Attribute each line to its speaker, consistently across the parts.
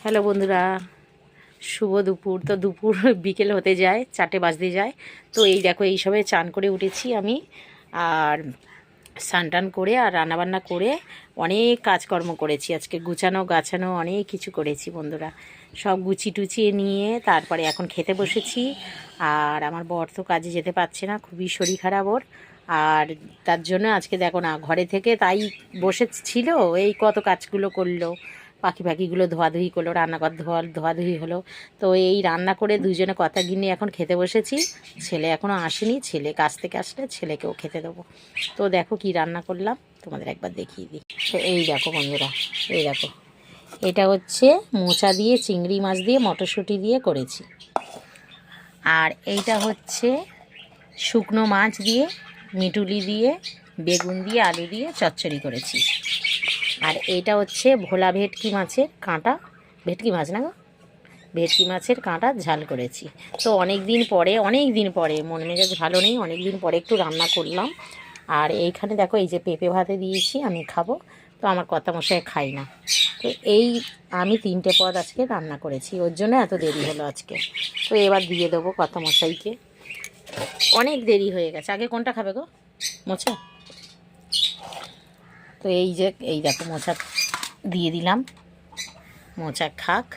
Speaker 1: Hello বন্ধুরা, শুভ দুপুর। তো দুপুর বিকেল হতে যায়, 4টে বাজতে যায়। তো এই দেখো, এই সবে চান করে উঠেছি আমি। আর স্নান টান করে আর রান্নাবান্না করে অনেক কাজকর্ম করেছি আজকে, গুছানো গাছানো অনেক কিছু করেছি বন্ধুরা। সব টুচিয়ে নিয়ে তারপরে এখন খেতে বসেছি। আর আমার বর তো কাজে যেতে পারছে না, খুবই শরীর খারাপ ওর। আর তার জন্য আজকে দেখো না, ঘরে থেকে তাই বসেছিল, এই কত কাজগুলো করলো, পাখিগুলো ধোয়াধুয়ি করলো, রান্নাঘর ধোয়াধুয়ি হলো। তো এই রান্না করে দুজনে কথা গিয়ে এখন খেতে বসেছি। ছেলে এখনও আসেনি, ছেলে কাজ থেকে আসলে ছেলেকেও খেতে দেবো। তো দেখো কি রান্না করলাম, তোমাদের একবার দেখিয়ে দিই। তো এই দেখো বন্ধুরা, এই দেখো, এটা হচ্ছে মোচা দিয়ে, চিংড়ি মাছ দিয়ে, মটরশুঁটি দিয়ে করেছি। আর এইটা হচ্ছে শুকনো মাছ দিয়ে, মিটুলি দিয়ে, বেগুন দিয়ে, আলু দিয়ে চচ্চড়ি করেছি। আর এইটা হচ্ছে ভোলা ভেটকি মাছের কাঁটা, ভেটকি মাছ না গো, ভেটকি মাছের কাঁটা ঝাল করেছি। তো অনেক দিন পরে মন মেজাজ ভালো নেই, অনেক দিন পরে একটু রান্না করলাম। আর এইখানে দেখো, এই যে পেঁপে ভাতে দিয়েছি, আমি খাবো। তো আমার কর্তামশাই খাই না। তো এই আমি 3টে পদ আজকে রান্না করেছি, ওর জন্য এত দেরি হলো আজকে। তো এবার দিয়ে দেবো কর্তামশাইকে, অনেক দেরি হয়ে গেছে। আগে কোনটা খাবে গো, মোচা? তো এই যে, এই দেখো মোচা দিয়ে দিলাম, মোচা খাক,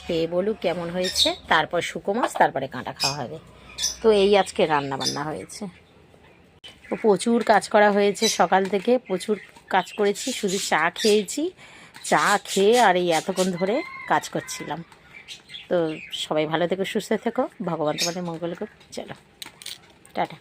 Speaker 1: খেয়ে বলুক কেমন হয়েছে। তারপর শুকো মাছ, তারপরে কাঁটা খাওয়া হবে। তো এই আজকে রান্না বান্না হয়েছে। তো প্রচুর কাজ করা হয়েছে, সকাল থেকে প্রচুর কাজ করেছি, শুধু চা খেয়েছি। চা খেয়ে আর এই এতক্ষণ ধরে কাজ করছিলাম। তো সবাই ভালো থেকো, সুস্থ থেকো, ভগবান তোমাদের মঙ্গল করুক। চলো, টাটা।